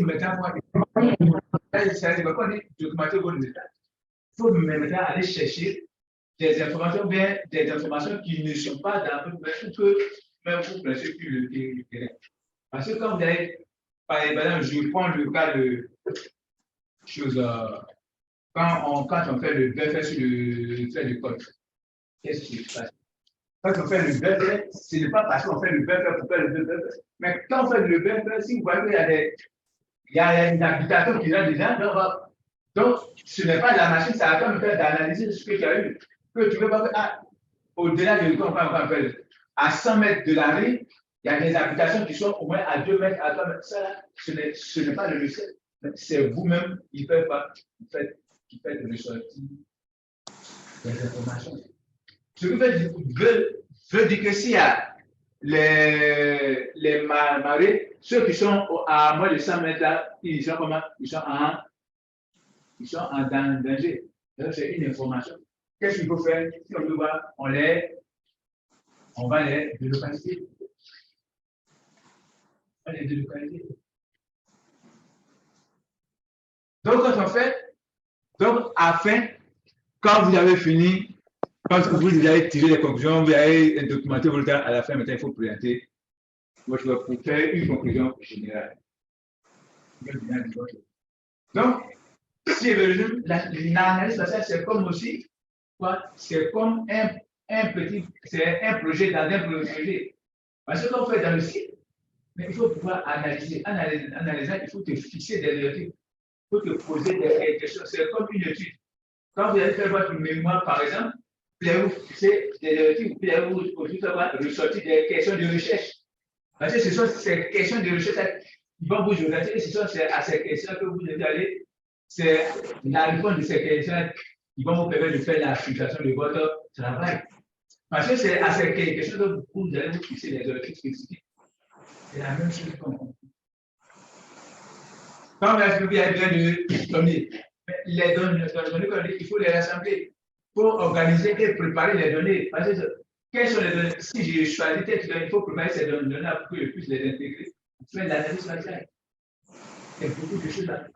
maintenant, documenter vos résultats. Il faut maintenant aller chercher des informations, bien des informations qui ne sont pas dans votre version que même vous placez plus le terrain. Parce que quand vous avez, par exemple, je prends le cas de choses, quand on fait le buffer sur le trait de code, qu'est-ce qui se passe? Quand on fait le buffer, ce n'est pas parce qu'on fait le buffer pour faire le buffer. Mais quand on fait le buffer, si vous voyez qu'il y a une application qui est dedans, donc ce n'est pas la machine, ça va me faire d'analyser ce que tu as eu. Que tu veux pas au-delà de à 100 mètres de la rue, il y a des applications qui sont au moins à 2 mètres, à 3 mètres. Ça, ce n'est pas le logiciel. C'est vous-même qui faites le ressortir des informations. Ce que veut dire que s'il y a les marées, ceux qui sont à moins de 100 mètres là, ils sont en danger. C'est une information. Qu'est-ce qu'il faut faire? Si on veut voir, on va les délocaliser. On va les délocaliser. Donc, quand on fait, donc, quand vous avez fini, quand vous avez tiré les conclusions, vous avez documenté votre temps, à la fin, maintenant, il faut présenter votre pour faire une conclusion générale. Donc, si l'analyse spatiale, c'est comme aussi, c'est comme c'est un projet dans un projet. Parce que quand on fait dans le site, mais il faut pouvoir analyser. Analysant, il faut te fixer des objectifs. Il faut te poser des questions. C'est comme une étude. Quand vous allez faire votre mémoire, par exemple, vous allez vous fixer des objectifs, vous allez vous ressortir des questions de recherche. Parce que ce sont ces questions de recherche qui vont vous orienter et ce sont à ces questions que vous devez aller. C'est la réponse de ces questions qui vont vous permettre de faire la situation de votre travail. Parce que c'est à ces questions que vous allez vous fixer des objectifs spécifiques. C'est la même chose qu'on. Quand on a besoin de données, les données, il faut les rassembler. Il faut organiser et préparer les données. Parce que quelles sont les données? Si j'ai choisi telle donnée, il faut préparer ces données pour que je puisse les intégrer. Faire l'analyse spatiale. Il y a beaucoup de choses à faire.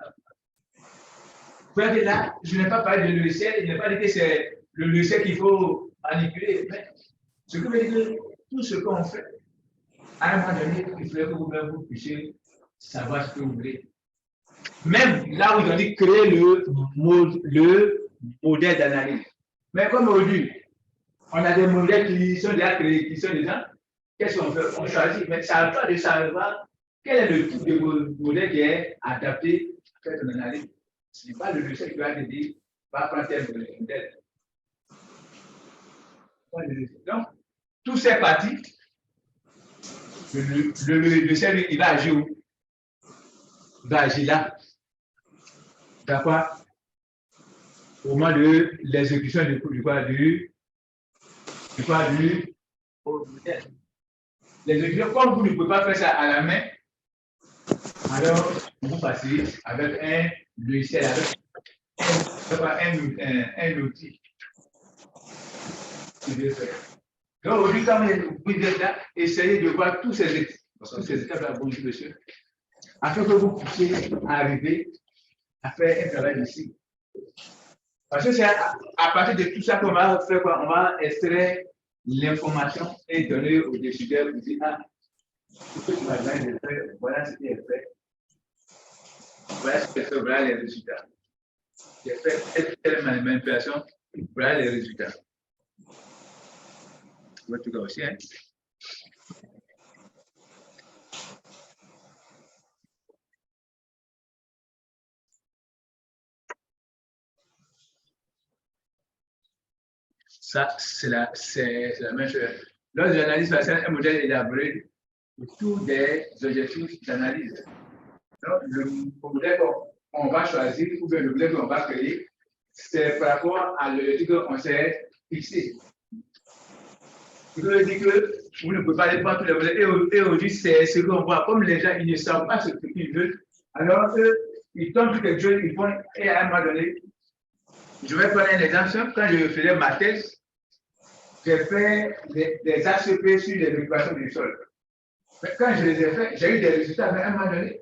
Vous voyez là, je n'ai pas parlé de logiciel, je n'ai pas dit que c'est le logiciel qu'il faut manipuler. Mais ce que veut dire que tout ce qu'on fait, à un moment donné, il faudrait que vous-même vous puissiez savoir ce que vous voulez. Même là où ils ont dit créer le modèle d'analyse. Mais comme aujourd'hui, on a des modèles qui sont déjà créés, qui sont déjà, qu'est-ce qu'on fait? On choisit, mais ça n'a pas de savoir quel est le type de modèle qui est adapté à faire une analyse. Ce n'est pas le logiciel qui va te dire, va prendre tel modèle. Donc, tous ces parties, le logiciel, il va agir où? Il va agir là. D'accord? Au moment de l'exécution du modèle. L'exécution, comme vous ne pouvez pas faire ça à la main, alors vous passez avec un logiciel, avec un outil. Donc aujourd'hui, quand vous êtes là, essayez de voir tous ces étapes-là, bonjour monsieur, afin que vous puissiez arriver à faire un travail ici. Parce que c'est à partir de tout ça qu'on va faire quoi? On va extraire l'information et donner aux décideurs pour dire, ah, ce que tu m'as besoin de faire, voilà ce qui est fait. Voilà ce qui est fait, voilà les résultats. J'ai fait telle manipulation, voilà les résultats. En tout cas aussi, hein. Ça, c'est la même chose. Lors de l'analyse spatiale, un modèle est élaboré autour des objectifs d'analyse. Donc, le modèle qu'on va choisir, ou bien le modèle qu'on va créer, c'est par rapport à l'objectif qu'on s'est fixé. Ce qui veut dire que vous ne pouvez pas aller prendre tous les modèles. Et aujourd'hui, c'est ce qu'on voit. Comme les gens, ils ne savent pas ce qu'ils veulent, alors ils tombent sur quelque chose, ils font, et à un moment donné, je vais prendre un exemple. Quand je faisais ma thèse, j'ai fait des ACP sur les équations du sol. Mais quand je les ai fait, j'ai eu des résultats, mais à un moment donné,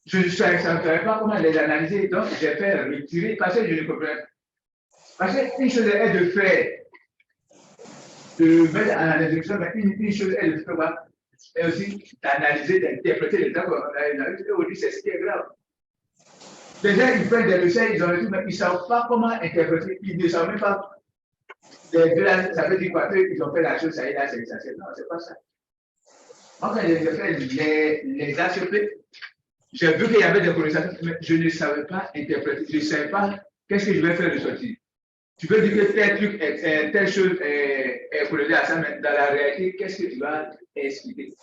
je ne savais pas comment les analyser, donc j'ai fait retirer parce que je ne comprenais pas. Parce qu'une chose est de faire, de mettre en introduction, mais une chose est de faire, et aussi d'analyser, d'interpréter les accords. Et aujourd'hui, c'est ce qui est grave. Les gens, ils prennent des leçons, ils ont le tout, mais ils ne savent pas comment interpréter, ils ne savent même pas. Les deux, ça veut dire quoi? Ils ont fait la chose, ça y est, là, c'est essentiel. Non, c'est pas ça. Moi, quand j'ai fait les ACP, j'ai vu qu'il y avait des connaissances, mais je ne savais pas interpréter, je ne savais pas qu'est-ce que je vais faire de sortir. Tu peux dire que tel truc, telle chose est corrélée à ça, mais dans la réalité, qu'est-ce que tu vas expliquer?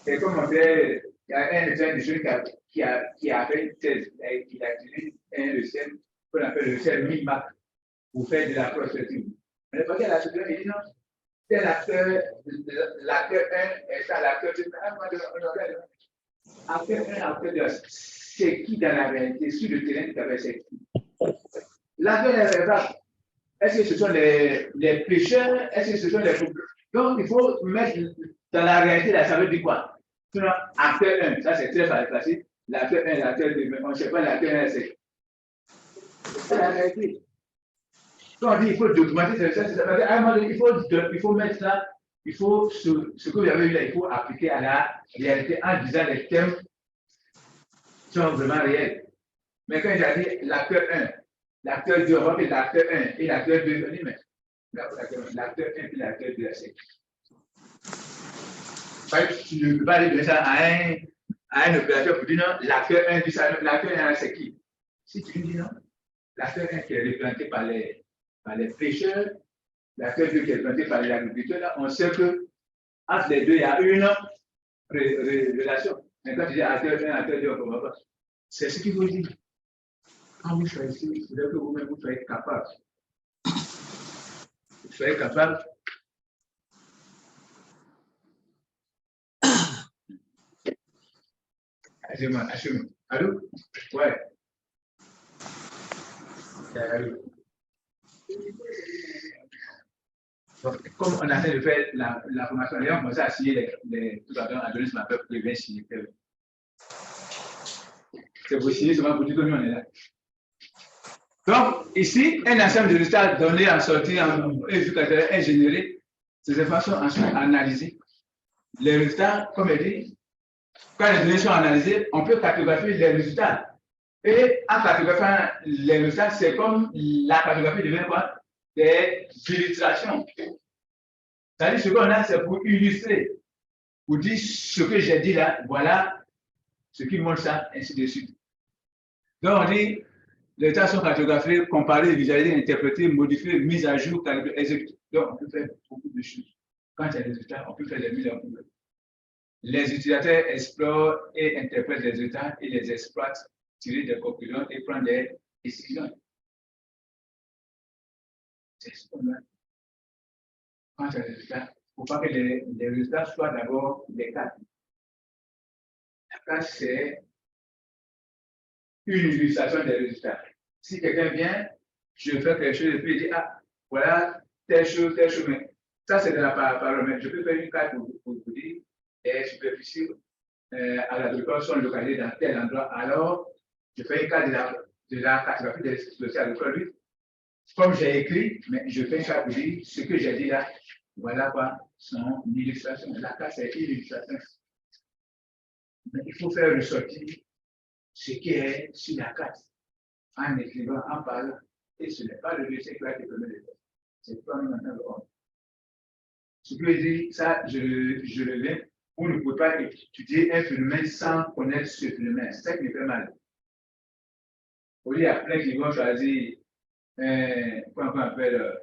C'est comme on fait, il y a un exemple de jeune qui a fait une thèse, qui a utilisé un logiciel qu'on appelle le logiciel MIMAP pour faire de la prospective. Mais le paquet, la société, il dit non, tel acteur, l'acteur 1 est ça, l'acteur 2, acteur 1, acteur 2, c'est qui dans la réalité, sur le terrain qui avait c'est qui? L'acteur est vrai. Est-ce que ce sont les pécheurs? Est-ce que ce sont les pauvres? Donc, il faut mettre dans la réalité, là, ça veut dire quoi? Sinon, acteur 1, ça c'est très facile. L'acteur 1, l'acteur 2, mais on ne sait pas l'acteur 1, c'est la réalité. Quand on dit qu'il faut documenter, ça veut dire à un moment donné, il faut mettre ça, il faut, ce que vous avez vu là, il faut appliquer à la réalité en disant les thèmes sont vraiment réels. Mais quand il a dit l'acteur 1, l'acteur 2, on va faire l'acteur 1 et l'acteur 2, mais l'acteur 1 et l'acteur 2, c'est. Tu ne peux pas aller donner ça à un opérateur pour dire non, l'acteur 1 dit ça, l'acteur 1 c'est qui? Si tu lui dis non, l'acteur 1 qui est représenté par les pêcheurs, l'acteur 2 qui est représenté par les agriculteurs, là, on sait que entre les deux, il y a une relation. Mais quand tu dis acteur 1, acteur 2, on ne comprend pas. C'est ce qu'il faut dire. Quand vous choisissez, il faudrait que vous-même vous soyez capable. Vous soyez capable. Achève-moi. Allô? Ouais. Donc, comme on a fait de faire la formation, on commence à signer tout à l'heure, Adonis m'a fait que je viens signer. C'est pour signer seulement pour dire que nous, on est là. Donc, ici, un ensemble de résultats donnés en sortie en éducateur ingénierie, ces façons ensuite analysées. Les résultats, comme elle dit, quand les données sont analysées, on peut cartographier les résultats. Et en cartographiant les résultats, c'est comme la cartographie devient quoi? Des illustrations. C'est-à-dire ce qu'on a, c'est pour illustrer, pour dire ce que j'ai dit là, voilà ce qui montre ça, ainsi de suite. Donc on dit, les résultats sont cartographiés, comparés, visualisés, interprétés, modifiés, mis à jour, exécutés. Donc on peut faire beaucoup de choses. Quand il y a des résultats, on peut faire des mises en place. Les utilisateurs explorent et interprètent les résultats et les exploitent, tirer des conclusions et prendre des décisions. C'est ce qu'on a. Quand il y a des résultats, il ne faut pas que les résultats soient d'abord des cas. La cas, c'est une illustration des résultats. Si quelqu'un vient, je fais quelque chose et puis il dit, ah, voilà, telle chose, mais ça c'est de la parole, mais je peux faire une carte pour vous dire, les superficies à l'agriculture sont localisées dans tel endroit, alors je fais une carte de la cartographie des superficies agricoles. Comme j'ai écrit, mais je fais une carte pour dire ce que j'ai dit là, voilà quoi, son illustration. La carte c'est une illustration. Mais il faut faire ressortir ce qui est sur la carte en écrivant, en parlant. Et ce n'est pas le dossier qui va être donné de faire. C'est toi maintenant le homme. Ce que je dis, ça, je le viens. On ne peut pas étudier un phénomène sans connaître ce phénomène. C'est ça qui me fait mal. Il y a plein qui vont choisir, comment on appelle,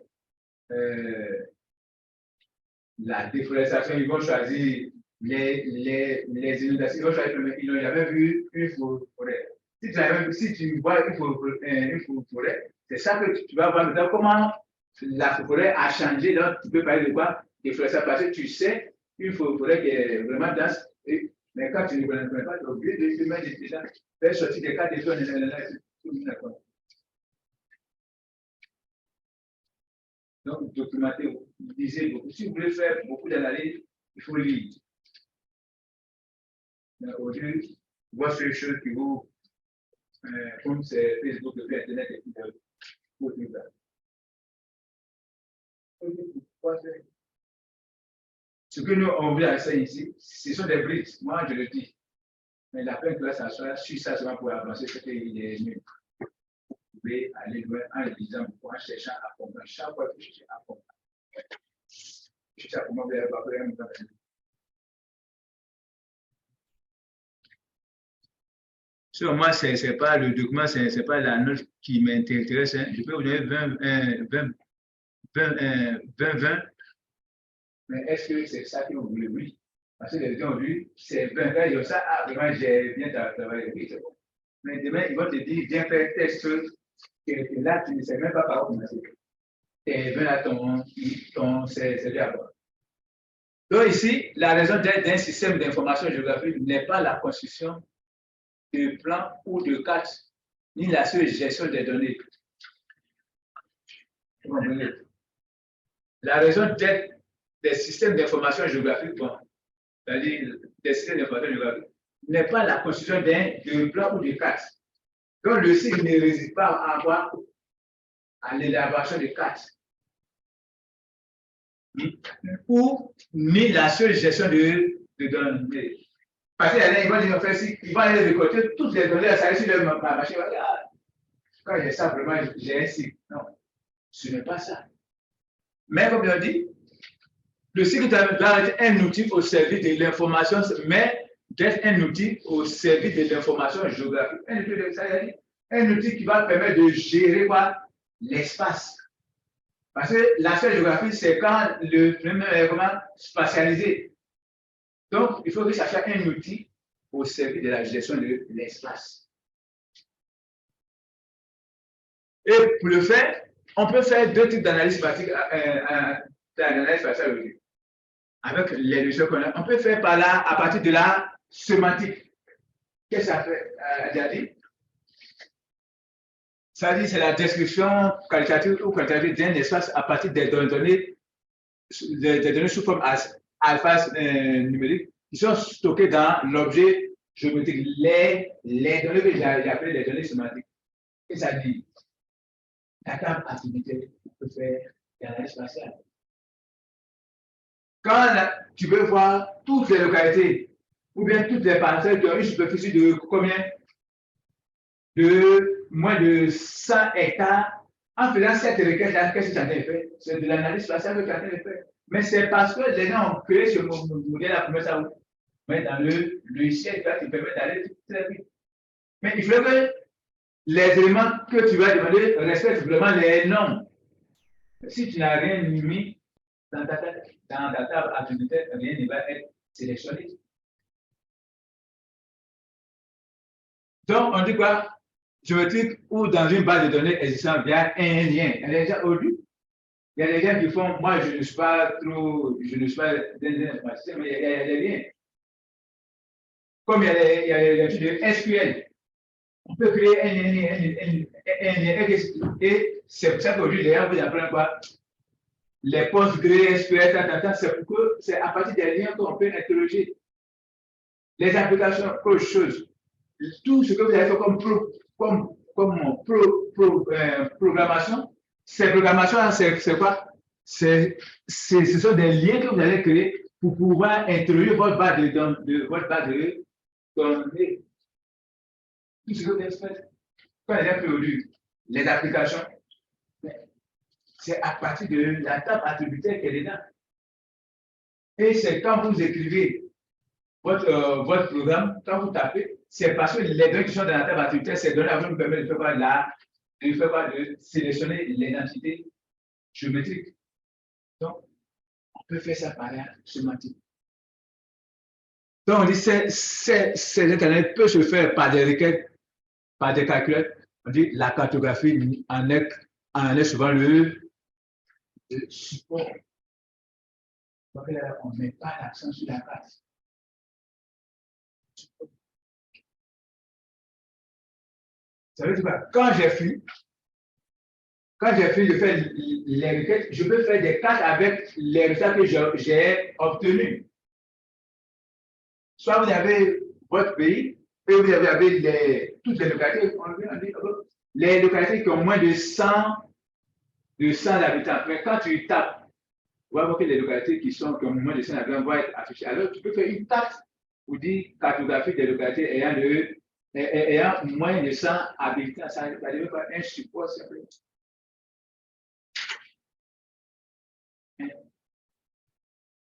la déforestation, ils vont choisir les inondations, ils vont choisir, mais ils n'ont jamais vu une forêt. Si tu vois une forêt, c'est ça que tu vas voir maintenant comment la forêt a changé. Donc, tu peux parler de quoi? Déforestation, parce que tu sais une forêt qui est vraiment dense. Mais quand tu ne connais pas, tu es obligé de te mettre déjà, faire sortir des cas de zones. Donc, documenter, lisez beaucoup. Si vous voulez faire beaucoup d'analyses, il faut lire. Mais aujourd'hui, voir ces choses qui vous, comme c'est Facebook, le Internet et tout ça. Ce que nous, on veut essayer ici, ce sont des briques. Moi, je le dis. Mais la peine que là, ça soit, si ça sera pour avancer, c'est qu'il est mieux. Vous pouvez aller loin en lisant, en cherchant à comprendre. Chaque fois que je cherche à comprendre. Je sais comment vous allez un temps. Sur moi, ce n'est pas le document, ce n'est pas la note qui m'intéresse. Hein. Je peux vous donner 20. Mais est-ce que c'est ça que vous voulez? Oui. Parce que les gens ont dit, c'est 20 ans, ils ça, ah, vraiment, j'ai bien travaillé. Oui, c'est bon. Mais demain, ils vont te dire, viens faire telle chose, que là, tu ne sais même pas par où commencer. Et 20 à c'est bien bon. Donc ici, la raison d'être d'un système d'information géographique n'est pas la construction de plans ou de cartes, ni la seule gestion des données. La raison d'être des systèmes d'information géographique, bon, c'est-à-dire des systèmes d'information géographique, n'est pas la construction d'un plan ou de cartes. Donc le site ne réside pas à l'élaboration de cartes. Ou ni la seule gestion de données. Parce qu'ils vont dire, ils vont aller récolter toutes les données, ça sur leur machine. Quand j'ai ça, vraiment, j'ai un site. Non, ce n'est pas ça. Mais comme je dit, le cycle doit être un outil au service de l'information, mais d'être un outil au service de l'information géographique. Un outil qui va permettre de gérer l'espace. Parce que la sphère géographique, c'est quand le phénomène est vraiment spatialisé. Donc, il faut que ça soit un outil au service de la gestion de l'espace. Et pour le faire, on peut faire deux types d'analyse spatiale aujourd'hui. Avec les notions qu'on a, on peut faire par là, à partir de la sémantique. Qu'est-ce que ça fait, Jadi? Ça dit c'est la description qualitative ou quantitative d'un espace à partir des données sous forme alpha numérique qui sont stockées dans l'objet géométrique, les données que j'ai appelées les données sémantiques. Et ça dit, la table activité peut faire l'analyse spatiale. Quand tu veux voir toutes les localités ou bien toutes les parcelles qui ont une superficie de combien? De moins de 100 hectares, en faisant cette requête-là, qu'est-ce que tu as fait? C'est de l'analyse spatiale que tu as fait. Mais c'est parce que les gens ont créé ce modèle-là pour mettre ça dans le logiciel qui permet d'aller très vite. Mais il faut que les éléments que tu vas demander respectent vraiment les normes. Si tu n'as rien mis dans ta table attributaire, rien ne va être sélectionné. Donc, on dit quoi? Géométrique ou dans une base de données existante via un lien. Il y a des gens aujourd'hui, il y a des gens qui font, moi je ne suis pas informaticien, mais il y a des liens. Comme il y a les trucs de SQL, on peut créer un lien, et c'est pour ça qu'aujourd'hui les gens vous apprennent quoi? Les PostgreSQL, c'est à partir des liens qu'on peut interroger. Les applications, autre chose. Tout ce que vous avez fait comme programmation, ces programmations, c'est quoi? Ce sont des liens que vous allez créer pour pouvoir introduire votre base de données. Tout ce que vous avez fait, quand vous avez produit les applications, c'est à partir de la table attributaire qu'elle est là. Et c'est quand vous écrivez votre programme, quand vous tapez, c'est parce que les données qui sont dans la table attributaire, ces données vous permettent de sélectionner l'identité géométrique. Donc, on peut faire ça par la sémantique. Donc, on dit que ces Internet peut se faire par des requêtes, par des calculettes. On dit la cartographie en est souvent le support. Donc là, on ne met pas l'accent sur la carte. Ça veut dire quoi? Quand j'ai fini de faire les requêtes, je peux faire des cartes avec les résultats que j'ai obtenus. Soit vous avez votre pays, Et vous avez toutes les localités, les localités qui ont moins de 100 habitants. Mais quand tu tapes, on va voir que les localités qui ont moins de 100 habitants vont être affichées. Alors, tu peux faire une carte pour dire cartographie des localités ayant moins de 100 habitants. Ça ne veut pas un support simple.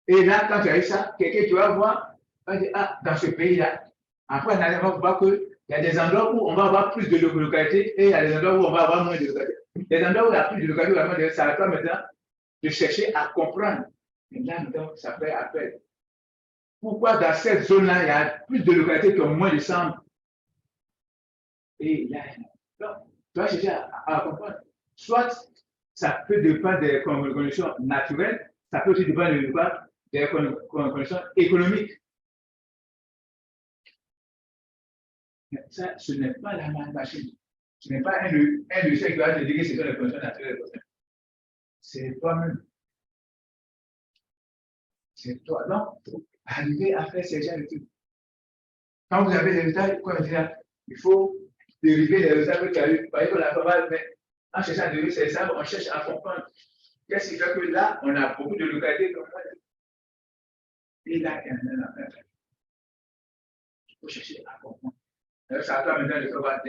Et là, quand tu as eu ça, quelqu'un, tu vas voir, va dire, ah, dans ce pays-là, après, on va voir qu'il y a des endroits où on va avoir plus de localités et il y a des endroits où on va avoir moins de localités. Les endroits où il y a plus de localités, ça va permettre maintenant de chercher à comprendre. Et là, donc, ça fait appel. Pourquoi dans cette zone-là, il y a plus de localités qui ont moins de 100? Et là, donc, tu vas chercher à comprendre. Soit ça peut dépendre des conditions naturelles, ça peut aussi dépendre des conditions économiques. Mais ça, ce n'est pas la machine. Ce n'est pas un logiciel qui va te dire que ce sont les conditions naturelles. C'est toi-même. C'est toi. Donc, arriver à faire ces gens de trucs. Quand vous avez des résultats, il faut dériver les résultats que tu as eu. Par exemple, la probable, mais en cherchant à dériver ces résultats, on cherche à comprendre. Qu'est-ce qui fait que là, on a beaucoup de localités comme moi. Et là, il y a un affaire. Il faut chercher à comprendre. Alors, ça va maintenant de savoir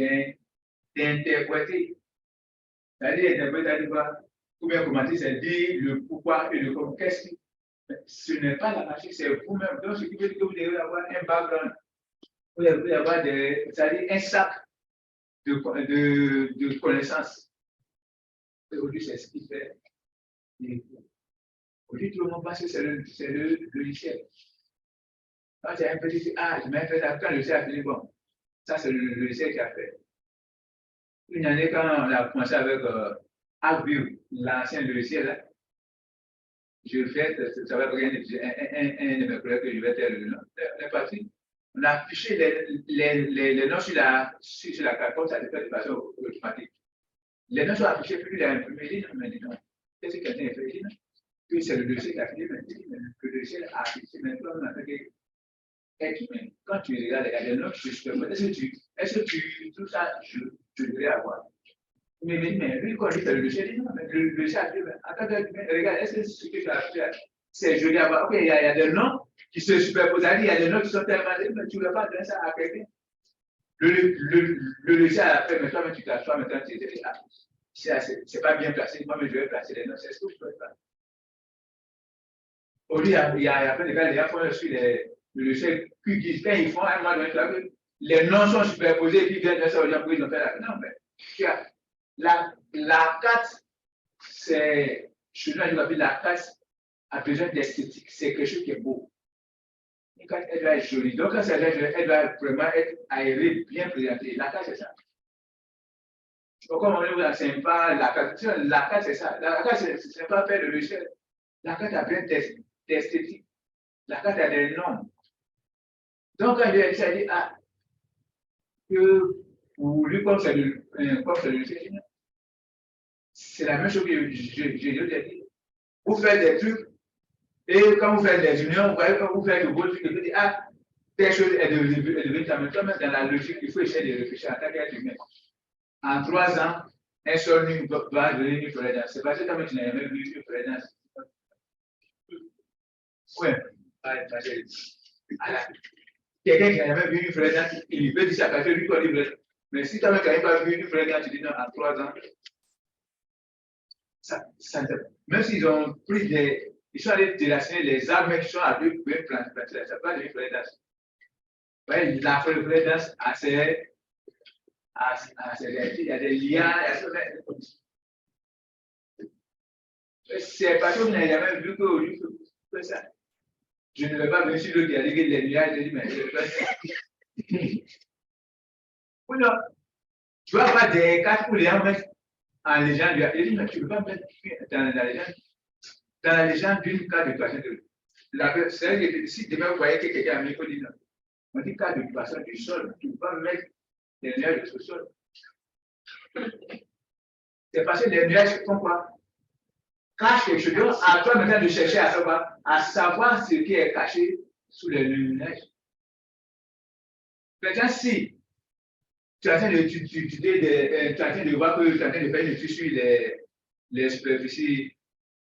d'interpréter. C'est-à-dire, interpréter, ou bien commenter, c'est dire le pourquoi et le comment. Qu'est-ce qui. Ce n'est pas la machine, c'est vous-même. Donc, ce qui veut dire que vous devez avoir un background. Vous devez avoir c'est-à-dire un sac de connaissances. Et aujourd'hui, c'est ce qui fait. Aujourd'hui, tout le monde pense que c'est le logiciel. Quand il y a un petit, je mets un peu quand le logiciel a fini, bon, ça c'est le logiciel qui a fait. Une année, quand on a commencé avec AppView, l'ancien logiciel, là, je fais, ça va rien, un de mes collègues que je vais faire le nom. On est parti. On a affiché les noms sur la carte, comme ça se fait de façon automatique. Les noms sont affichés, puis il a imprimé, il dit non, mais dis non. Qu'est-ce que quelqu'un a fait? Il dit non. Puis c'est le dossier qui a fini, mais le dossier a affiché, maintenant on a fait être humain. Quand tu regardes, il y a des noms qui se font. Est-ce que tu tout ça, je devrais avoir? Mais lui, quand il fait le dossier, il dit non, mais le dossier a fait, attends, regarde, est-ce que ce que tu as fait, c'est joli à voir? Ok, il y a des noms qui se superposent, il y a des noms qui sont tellement, mais tu ne veux pas donner ça à quelqu'un. Le dossier a fait, mais toi, tu t'assois, maintenant, tu dis, ah, c'est pas bien placé, moi, mais je vais placer les noms, c'est ce que je peux faire. Aujourd'hui, il y a plein de gars, les font sur le logiciel qui disent, quand ils font un mois de les noms sont superposés, et puis ils viennent faire ça aux gens pour ils ont fait la. Non, mais la carte, c'est, je ne sais pas, la carte a besoin d'esthétique, c'est quelque chose qui est beau. Une carte, elle doit être jolie. Donc, quand elle doit vraiment être aérée, bien présentée. La carte, c'est ça. Donc, comme on dit, c'est pas la carte, c'est ça. La carte, c'est pas faire le logiciel. La carte a besoin d'esthétique. La carte a des noms. Donc, quand il s'agit que pour lui, comme c'est le logiciel, c'est la même chose que j'ai dit. Vous faites des trucs, et quand vous faites des unions, vous voyez, quand vous faites de beaux trucs, vous dites, telle chose est devenue ça. Mais dans la logique, il faut essayer de réfléchir en tant qu'être humain. En 3 ans, un seul nu va devenir une forêt dense. C'est parce que quand tu n'as jamais vu une forêt dense. Oui, quelqu'un qui n'a jamais vu une forêt dense, il peut dire ça parce que lui, quand il veut. Mais si tu n'as pas vu une forêt dense, tu dis non, en 3 ans, même s'ils ont pris ils sont allés déraciner les arbres qui sont à 2 points plantés, ça pas de forêt dense. La forêt dense a ses il y a des liens, c'est parce que vous n'avez jamais vu que ça. Je ne vais pas venir sur le qui a dit que les liens, je dis, mais je ne vais pas. Ou non, tu vas avoir des cartes pour les gens mettre en légende. Il dit, mais tu ne peux pas mettre dans la légende. Dans la légende d'une carte de poisson de l'eau. C'est si demain vous voyez que quelqu'un a mis, il faut dire non. On dit carte de poisson du sol, tu ne peux pas mettre des nuages de ce sol. C'est parce que les nuages font quoi? Cache quelque chose. Donc, à toi maintenant de chercher à savoir ce qui est caché sous les nuages. Maintenant, si tu es en train de voir que tu es en train de faire une étude sur les superficies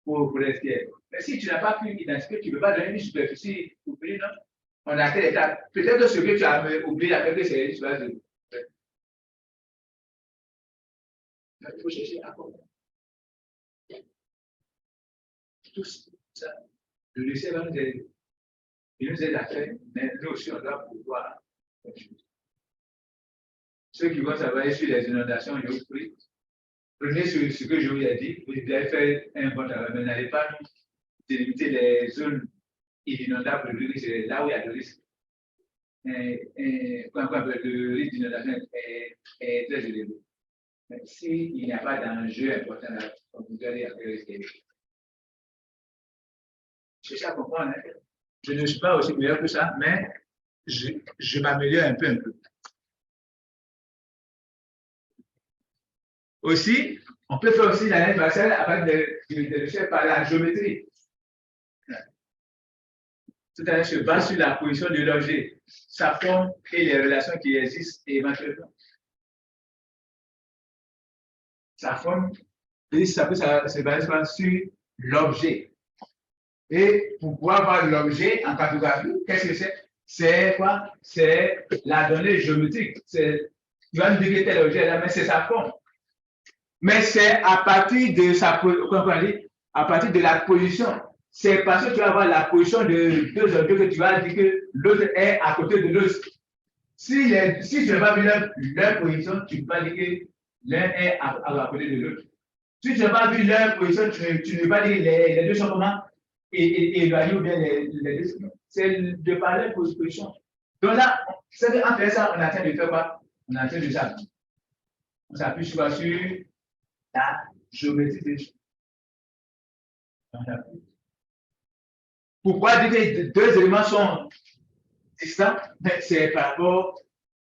pour les tiers. Mais si tu n'as pas pu identifier, tu ne peux pas donner une superficie oubliée, non? On a quel état? Peut-être que ce que tu as oublié après, c'est une superficie. Il faut chercher à comprendre. Tout ça, le lycée va nous aider. Il nous aide à faire, mais nous aussi, on doit pouvoir faire des choses. Ceux qui vont travailler sur les inondations, je vous prie, prenez ce que je vous ai dit, vous devez faire un bon travail, mais n'allez pas délimiter les zones inondables, c'est là où il y a le risque. Le risque d'inondation est très élevé. Mais s'il n'y a pas d'enjeu important, on vous doit dire que le risque est élevé. C'est ça pour moi. Hein? Je ne suis pas aussi meilleur que ça, mais je m'améliore un peu. Aussi, on peut faire aussi l'année partielle avec des recherches par la géométrie. Tout à l'heure, se base sur la position de l'objet, sa forme et les relations qui existent éventuellement. Sa forme, ça peut se baser sur l'objet. Et pour pouvoir voir l'objet en cartographie, qu'est-ce que c'est? C'est quoi? C'est la donnée géométrique. Tu vas me dire que tel objet là, mais c'est sa forme. Mais c'est à partir de à partir de la position. C'est parce que tu vas voir la position de deux objets que tu vas dire que l'autre est à côté de l'autre. Si tu n'as pas vu leur position, tu ne peux pas dire que l'un est à côté de l'autre. Si tu n'as pas vu leur position, tu ne peux pas dire les deux sont comment évaluer ou bien les deux. C'est de parler pour position. Donc là, en fait ça, on est en train de faire quoi? On est en train de s'appuyer. On s'appuie sur la géométrie des choses. Pourquoi dire que deux éléments sont distants? C'est par rapport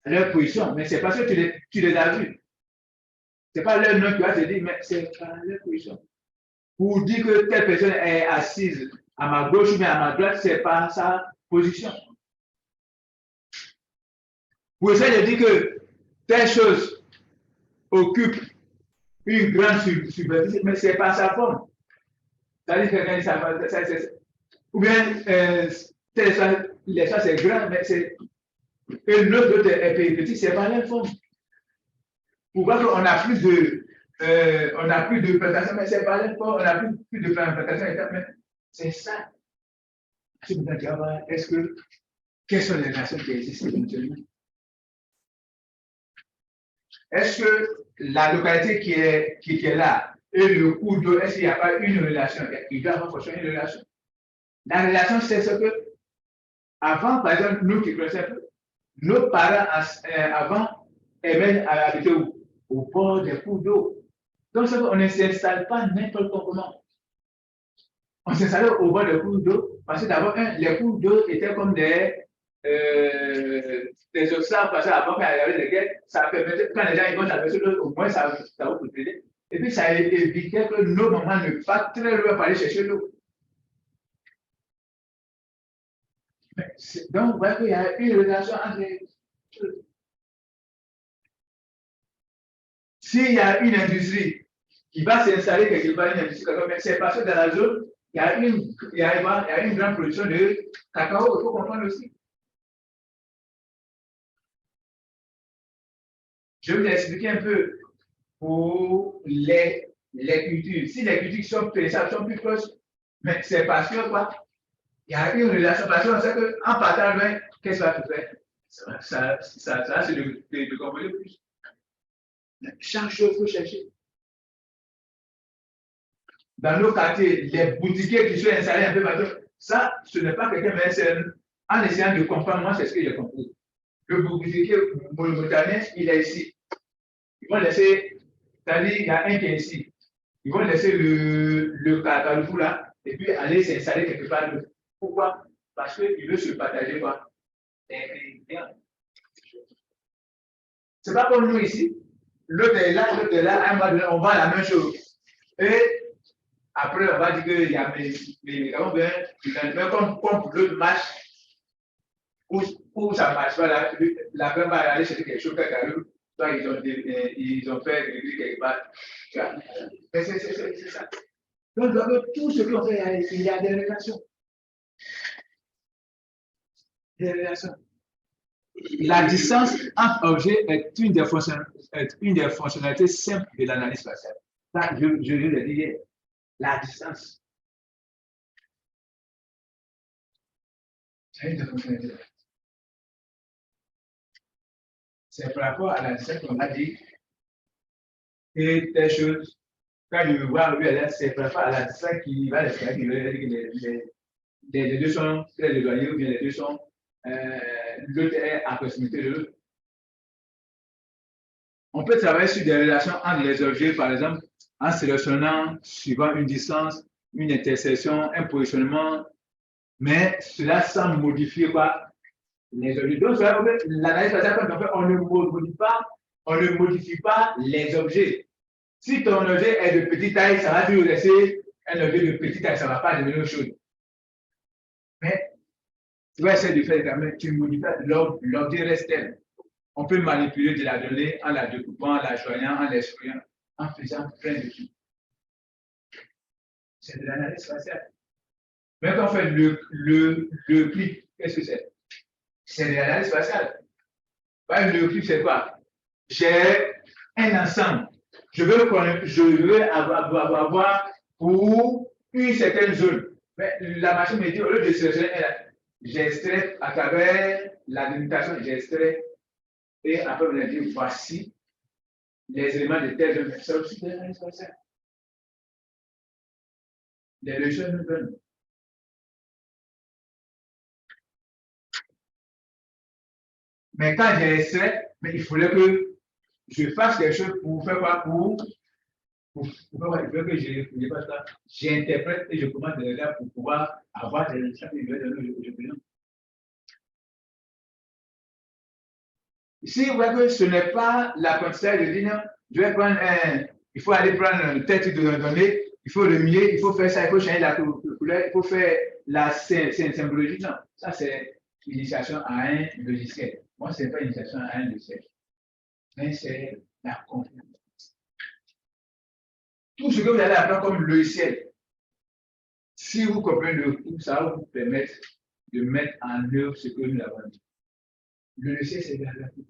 à leur position, mais c'est parce que tu les as vus. Ce n'est pas leur nom qui va te dire, mais c'est par leur position. Pour dire que telle personne est assise à ma gauche ou bien à ma droite, c'est par sa position. Pour essayer de dire que telle chose occupe une grande superficie, mais c'est par sa forme. C'est-à-dire que ça, ou bien l'espace est grand, mais c'est et l'autre est petit, c'est pas la forme. Pour voir qu'on a plus de plantation, mais c'est pas la forme, on a plus de plantation, mais c'est ça. Est-ce que quelles sont les relations qui existent éventuellement? Est-ce que la localité qui est là et le cours d'eau, est-ce qu'il n'y a pas une relation? Il doit y avoir forcément une relation. La relation, c'est ce que, avant, par exemple, nous qui connaissons un peu, nos parents, avant, aimaient habiter au bord des cours d'eau. Donc, on ne s'installe pas n'importe comment. On s'installait au bord des cours d'eau parce que d'abord, les cours d'eau étaient comme des obstacles parce qu'avant, quand il y avait des guerres, ça permettait, quand les gens vont traverser l'eau, au moins ça vous protéger. Et puis, ça évitait que nos mamans ne partent très loin pour aller chercher l'eau. Donc, vous voyez qu'il y a une relation entre les choses. S'il y a une industrie qui va s'installer quelque part, une industrie cacao, mais c'est parce que dans la zone, il y a une grande production de cacao, il faut comprendre aussi. Je vais vous expliquer un peu pour les cultures. Si les cultures sont périssables, sont plus proches, mais c'est parce que quoi? Il y a une relation, parce qu'on sait qu'en partant loin, qu'est-ce que ça peut faire? Ça c'est de comprendre plus. Chaque chose, il faut chercher. Dans nos quartiers, les boutiquiers qui sont installés un peu partout, ça, ce n'est pas quelqu'un, mais c'est en essayant de comprendre, moi, c'est ce que j'ai compris. Le boutiquier monomotanien, il est ici. Ils vont laisser, c'est-à-dire, il y a un qui est ici. Ils vont laisser le carrefour là, et puis aller s'installer quelque part d'autre. Pourquoi? Parce qu'il veut se partager quoi? C'est pas comme nous ici. L'autre est là, à un moment donné, on va la même chose. Et après, on va dire qu'il y a mes médicaments, comme l'autre marche. où ça ne marche pas, la femme va aller chercher quelque chose, soit ils ont fait quelque part. Mais c'est ça. Donc, tout ce qu'on fait, il y a des relations. Des relations. La distance entre objets est une des fonctionnalités simples de l'analyse spatiale. Ça, je viens de dire, la distance. C'est une des fonctionnalités. C'est par rapport à la distance qu'on a dit. Et telle chose, quand je vois lui, c'est par rapport à la distance qui va les deux sont très éloignés ou bien les deux sont l'autre est à proximité de l'autre. On peut travailler sur des relations entre les objets, par exemple, en sélectionnant suivant une distance, une intersection, un positionnement, mais cela sans modifier quoi, les objets. Donc, l'analyse spatiale, on ne modifie pas les objets. Si ton objet est de petite taille, ça va toujours rester un objet de petite taille, ça ne va pas devenir autre chose. Mais tu vas essayer de faire l'examen, tu ne modifies pas, l'objet reste tel. On peut manipuler de la donnée en la découpant, en la joignant, en l'excluant, en faisant plein de trucs. C'est de l'analyse spatiale. Mais quand on fait le clip, qu'est-ce que c'est? C'est de l'analyse spatiale. Le clip, c'est quoi? J'ai un ensemble. Je veux avoir pour une certaine zone. Mais la machine me dit, au lieu de sélectionner, j'extrais à travers la délimitation, j'extrais. Et après, on a dit, voici les éléments de telle zone. C'est aussi de l'analyse spatiale. Les leçons nous donnent. Mais quand j'ai extrait, il fallait que je fasse quelque chose pour faire quoi? Il faut que j'interprète et je commence déjà pour pouvoir avoir des résultats que je vais donner aujourd'hui. Ici, vous voyez que ce n'est pas l'apprentissage de dire, je vais prendre il faut aller prendre un tête de données, il faut remuer, il faut faire ça, il faut changer la couleur, il faut faire la symbologie. Non, ça c'est l'initiation à un logiciel. Moi, ce n'est pas l'initiation à un logiciel, mais c'est la confiance. Tout ce que vous allez apprendre comme logiciel, si vous comprenez le coup, ça va vous permettre de mettre en œuvre ce que nous avons dit. Le logiciel, c'est la pratique.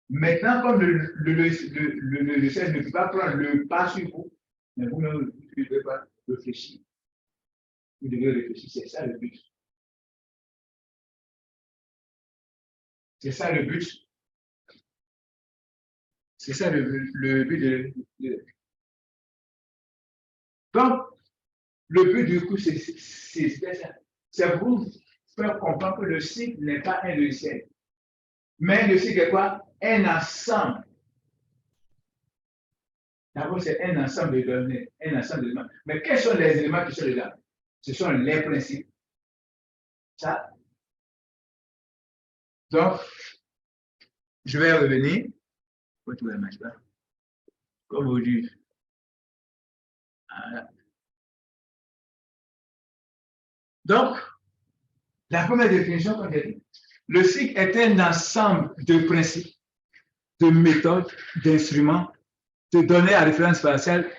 Maintenant, comme le logiciel ne peut pas prendre le pas sur vous, mais vous ne devez pas réfléchir. Vous devez réfléchir, c'est ça le but. C'est ça le but. C'est ça le but de. Donc, le but du coup, c'est ça. C'est vous faire comprendre que le cycle n'est pas un logiciel. Mais le cycle est quoi? Un ensemble. D'abord, c'est un ensemble de données, un ensemble d'éléments. Mais quels sont les éléments qui sont dedans? Ce sont les principes. Ça. Donc, je vais revenir. Comme vous dites. Voilà. Donc, la première définition qu'on a dit, le cycle est un ensemble de principes, de méthodes, d'instruments, de données à référence spatiale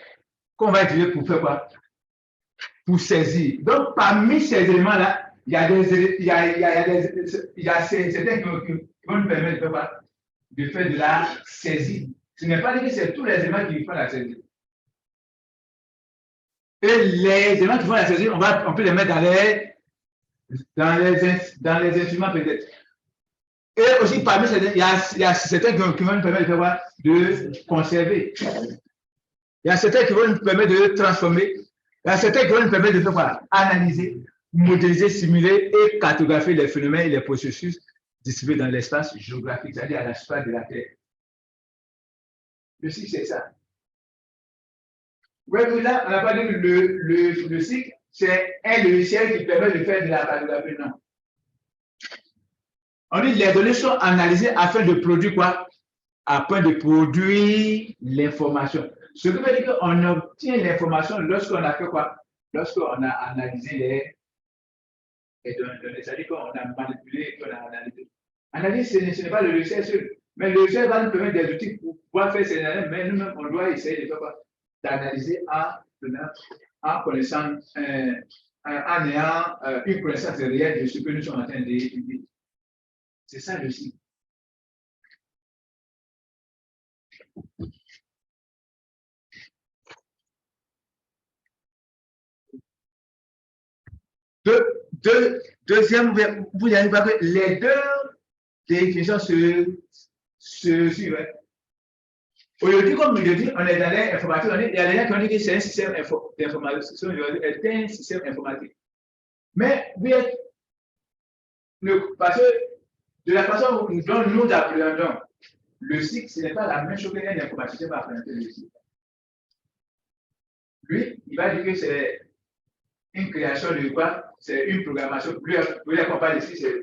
qu'on va utiliser pour faire quoi? Pour saisir. Donc, parmi ces éléments-là, il y a certains qui vont nous permettre de, quoi? De faire de la saisie. Ce n'est pas dit que c'est tous les éléments qui font la saisie. Et les éléments qui font la saisie, on peut les mettre dans les instruments peut-être. Et aussi, parmi ces, il y a certains qui vont nous permettre de conserver. Il y a certains qui vont nous permettre de transformer. Il y a certains qui vont nous permettre de faire quoi? Analyser, modéliser, simuler et cartographier les phénomènes et les processus distribués dans l'espace géographique, c'est-à-dire à la surface de la Terre. Le cycle, c'est ça. Ouais, là, on n'a pas dit le cycle, c'est un logiciel qui permet de faire de la cartographie. Non. On dit que les données sont analysées afin de produire quoi? Afin de produire l'information. Ce qui veut dire qu'on obtient l'information lorsqu'on a fait quoi? Lorsqu'on a analysé données. C'est-à-dire qu'on a manipulé, qu'on a analysé. Analyse, ce n'est pas le logiciel seul. Mais le logiciel va nous permettre des outils pour pouvoir faire ces analyses, mais nous-mêmes, on doit essayer de faire quoi? D'analyser en connaissant, en ayant une connaissance réelle de ce que nous sommes en train d'étudier. C'est ça le cycle. Deuxième, vous n'avez pas que les deux définitions se suivent. Aujourd'hui, comme je dis, on est dans l'informatique, il y a des gens qui ont dit que c'est un système d'information, c'est un système informatique. Mais parce que de la façon dont nous appréhendons le cycle, ce n'est pas la même chose qu'un informaticien va appréhender le cycle. Lui, il va dire que c'est une création de quoi? C'est une programmation. Lui, on parle ici, c'est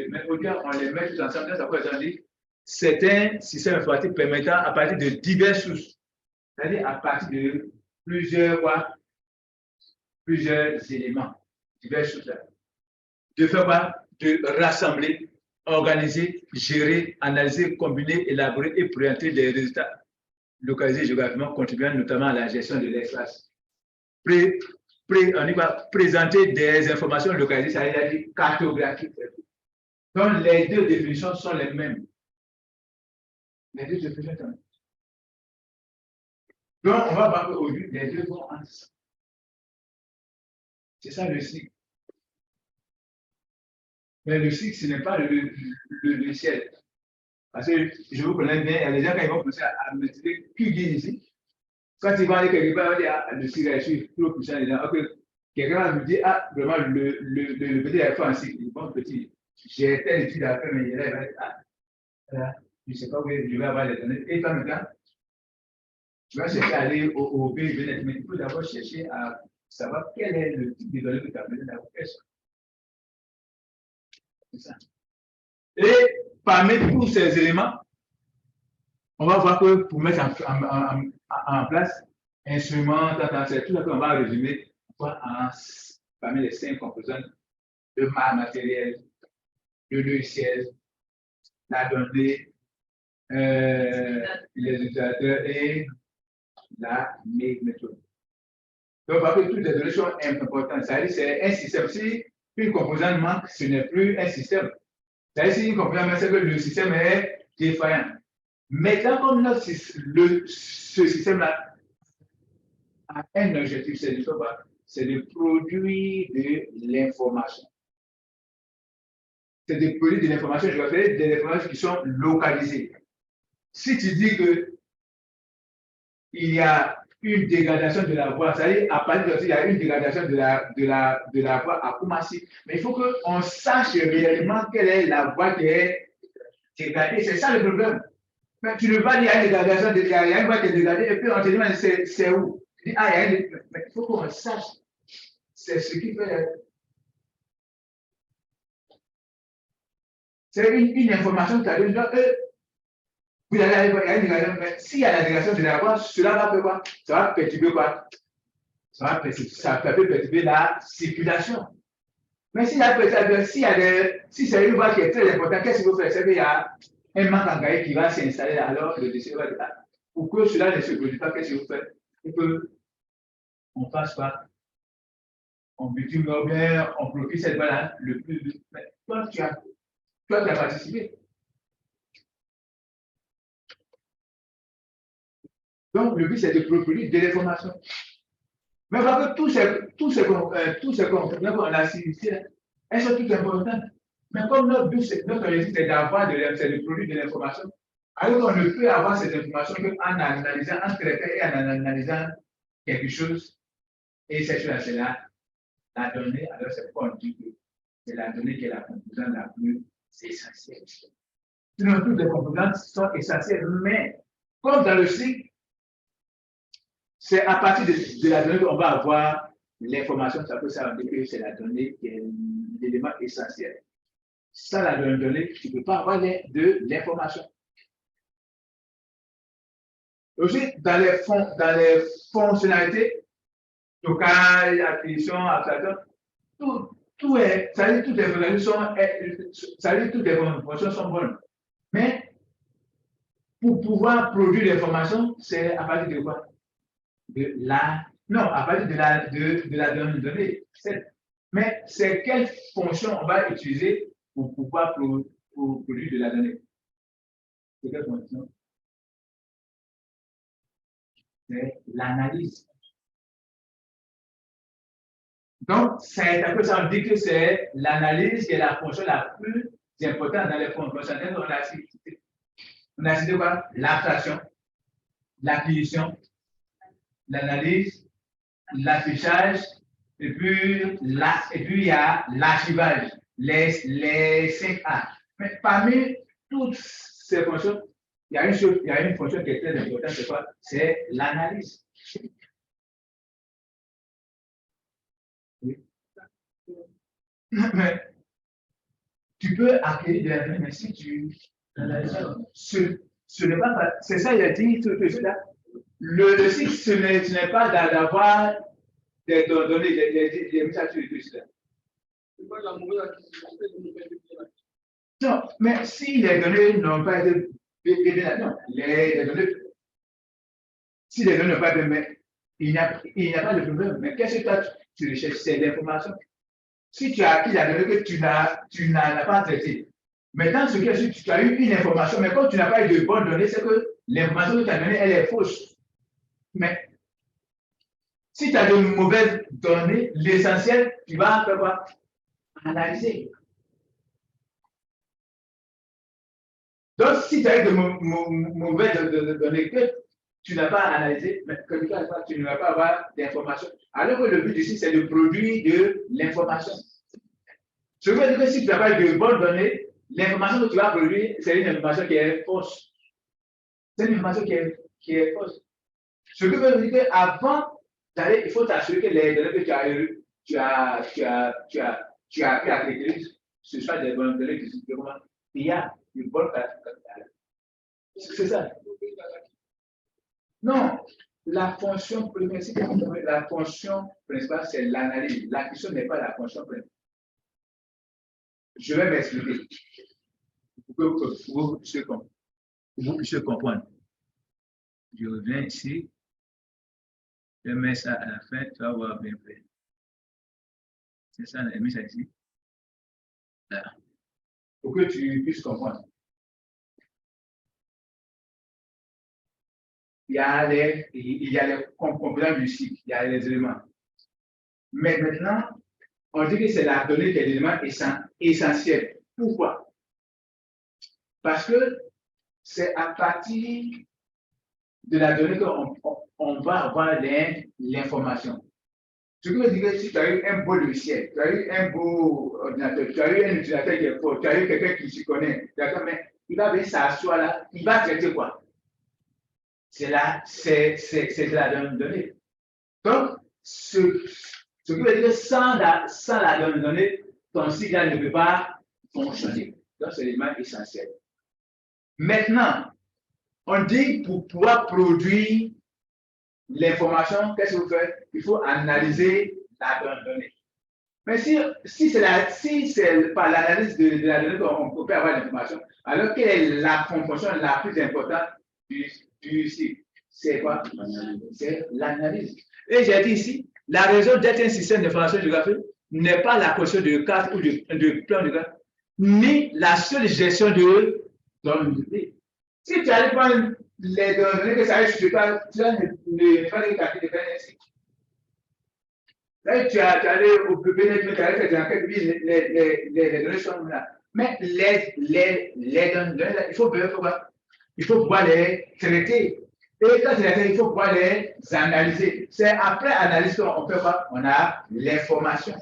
mais au on les met tous ensemble, ça peut être dit. C'est un système informatique permettant à partir de diverses sources, c'est-à-dire à partir de plusieurs éléments, diverses sources, de faire quoi? De rassembler, organiser, gérer, analyser, combiner, élaborer et présenter des résultats localisés géographiquement, contribuant notamment à la gestion de l'espace. On va présenter des informations localisées, ça veut dire cartographiques. Donc, les deux définitions sont les mêmes. Les deux définitions sont les mêmes. Donc, on va voir qu'aujourd'hui, les deux vont ensemble. C'est ça le cycle. Mais le cycle, ce n'est pas le ciel. Parce que je vous connais bien, il y a des gens qui vont commencer à me dire qui vient ici. Quand ils vont aller quelque part, ils vont dire, le cycle, je suis trop puissant. Quelqu'un va me dire, ah, vraiment, le petit est fait en cycle. Bon, petit, j'ai telle étude à faire, mais il va dire, ah, je ne sais pas où je vais avoir les données. Et toi, maintenant, tu vas chercher à aller au PIB, mais il faut d'abord chercher à savoir quel est le type de données que tu as besoin d'avoir. C'est ça. Et parmi tous ces éléments, on va voir que pour mettre en place instruments, c'est tout ça qu'on va résumer parmi les 5 composantes de matériel, le logiciel, la donnée, les utilisateurs et la méthode. Donc, parce que toutes les données sont importantes. C'est-à-dire c'est un système. Si une composante manque, ce n'est plus un système. C'est-à-dire si une composante manque, c'est que le système est défaillant. Maintenant, comme ce système-là a un objectif, c'est de produire de l'information. C'est de produire de l'information, je vais faire des informations qui sont localisées. Si tu dis que il y a une dégradation de la voie, c'est-à-dire à partir de il y a une dégradation de la voie à Koumassi, mais il faut qu'on sache réellement quelle est la voie qui est dégradée. C'est ça le problème. Mais tu ne vas dire qu'il y a une dégradation, il y a une voie qui est dégradée, et puis on te demande c'est où? Tu dis, ah, mais il faut qu'on sache. C'est ce qui fait. C'est une information que tu as donnée. Vous allez aller voir, il y a une dégradation, mais s'il y a la dégradation de la voie, cela va faire quoi? Ça va perturber quoi? Ça peut perturber la circulation. Mais si c'est une voie qui est très importante, qu'est-ce qu'il faut faire? C'est qu'il y a un manque en gaïa qui va s'installer, alors le décès va être là. Pour que cela ne se produise pas, qu'est-ce qu'il faut faire? Il faut qu'on fasse quoi? On bitume bien, on profite cette voie-là le plus vite. Mais toi, tu as participé. Donc, le but, c'est de produire de l'information. Mais voilà que tous ces comportements qu'on a cités, elles sont toutes importantes. Mais comme notre but, notre objectif, c'est d'avoir de produire de l'information, alors qu'on ne peut avoir cette information qu'en analysant, en traitant et en analysant quelque chose, et cette chose-là, c'est la donnée, alors c'est pourquoi on dit que c'est la donnée qui est la composante la plus essentielle. Sinon, toutes les composantes sont essentielles, mais comme dans le cycle, c'est à partir de la donnée qu'on va avoir l'information, ça peut s'arrêter que c'est la donnée qui est l'élément essentiel. Sans la donnée, tu ne peux pas avoir de l'information. Aussi, dans les fonctionnalités, stockage, acquisition, abstraction, ça veut dire toutes les fonctions sont bonnes. Mais pour pouvoir produire l'information, c'est à partir de quoi? Non, à partir de la donnée. Mais c'est quelle fonction on va utiliser pour pouvoir produire de la donnée? C'est quelle fonction? C'est l'analyse. Donc, c'est un peu ça, on dit que c'est l'analyse qui est la fonction la plus importante dans les fonctions. On a cité quoi? L'abstraction, l'acquisition, l'analyse, l'affichage, et puis il y a l'archivage, les 5A. Mais parmi toutes ces fonctions, il y a une fonction qui est très importante, c'est quoi? C'est l'analyse. Oui. Mais tu peux acquérir de la donnée, mais si tu analyses, ce n'est pas, c'est ça, il a dit tout cela. Le cycle, ce n'est pas d'avoir des données, des messages sur tout cela. Non, mais si les données n'ont pas été non, les données, si les données n'ont pas été, mais il n'y a pas de problème. Mais qu'est-ce que toi, tu recherches? C'est l'information. Si tu as acquis la donnée que tu n'as pas traitée, maintenant, ce que tu as eu une information, mais quand tu n'as pas eu de bonnes données, c'est que l'information que tu as donnée, elle est fausse. Mais si tu as de mauvaises données, l'essentiel, tu vas faire quoi? Analyser. Donc, si tu as eu de mauvaises données que tu n'as pas analysé, mais que tu ne vas pas avoir d'informations. Alors que le but ici, c'est de produire de l'information. Je veux dire que si tu n'as pas eu de bonnes données, l'information que tu vas produire, c'est une information qui est fausse. C'est une information qui est fausse. Ce que veut dire qu'avant d'aller, il faut t'assurer que les données que tu as eues, tu as appris à traiter, ce soit des bonnes données qui sont vraiment, il y a une bonne qualité. C'est ça. Non, la fonction principale, c'est l'analyse. La question n'est pas la fonction principale. Je vais m'expliquer pour que vous puissiez comprendre. Je reviens ici. Je mets ça à la fin, tu vas voir bien fait. C'est ça, j'ai mis ça ici. Là. Pour que tu puisses comprendre. Il y a les composants du cycle, il y a les éléments. Mais maintenant, on dit que c'est la donnée qui est l'élément essentiel. Pourquoi? Parce que c'est à partir de la donnée qu'on va avoir l'information. Ce qui veut dire que si tu as eu un beau logiciel, tu as eu un beau ordinateur, tu as eu un utilisateur qui est fort, tu as eu quelqu'un qui s'y connaît, d'accord, mais il va venir s'asseoir là, il va traiter quoi? C'est la donnée. Donc, ce qui veut dire que sans la donnée, ton cycle ne peut pas fonctionner. Donc, c'est l'élément essentiel. Maintenant, on dit pour pouvoir produire l'information, qu'est-ce que vous faites? Il faut analyser la donnée. Mais si c'est par l'analyse de la donnée qu'on peut avoir l'information, alors quelle est la fonction la plus importante du cycle? C'est quoi? C'est l'analyse. Et j'ai dit ici, la raison d'être un système d'information géographique n'est pas la question de carte ou de plan de carte, ni la seule gestion de données. Si tu allais prendre les données que ça arrive sur toi, tu vas ne pas les calculer de ainsi. Là, tu es allé au PNF, tu as fait des enquêtes, les données sont là. Mais les données, il faut pouvoir les traiter. Et quand il faut pouvoir les analyser. C'est après analyse qu'on peut voir, on a l'information.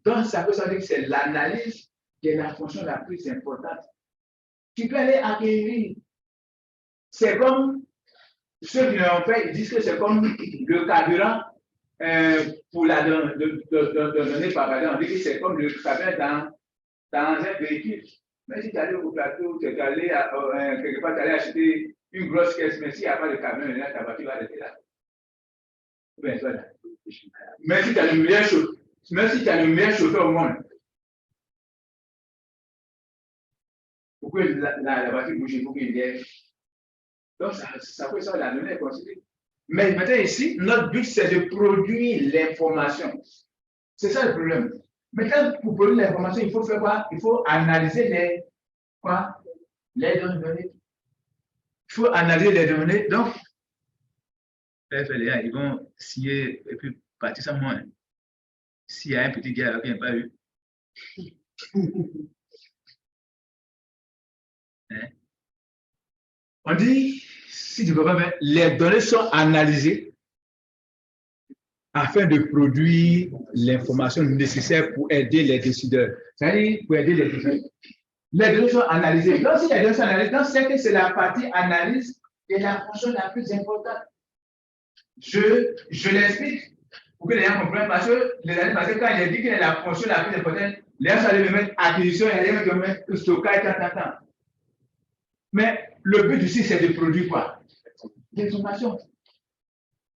Donc, ça veut dire que c'est l'analyse qui est la fonction la plus importante. Tu peux aller acquérir. C'est comme ceux qui l'ont fait, ils disent que c'est comme le carburant pour la donnée par exemple. On dit que c'est comme le carburant dans un véhicule. Mais si tu es allé au plateau, tu es allé quelque part, tu es allé acheter une grosse caisse, mais s'il n'y a pas de camion, là, ta voiture va rester là. Mais si tu as une meilleure chose, même si tu as le meilleur chauffeur au monde, pour que la voiture bouge, il faut qu'il y ait. Donc, ça peut être la donnée est considérée. Mais maintenant, ici, notre but, c'est de produire l'information. C'est ça le problème. Maintenant, pour produire l'information, il faut faire quoi? Il faut analyser les données. Il faut analyser les données. Donc, ils vont signer et puis partir sans moi. S'il y a un petit gars qui n'a pas eu. Hein? On dit, si tu ne peux pas mettre, les données sont analysées afin de produire l'information nécessaire pour aider les décideurs. C'est-à-dire, pour aider les décideurs. Les données sont analysées. Donc, si les données sont analysées, c'est que c'est la partie analyse qui est la fonction la plus importante. Je l'explique pour que les gens comprennent, parce que les années passées, quand il a dit que la fonction la plus importante, les gens allaient me mettre acquisition, ils allaient me mettre stockage, tant. Mais le but ici, c'est de produire quoi? L'information.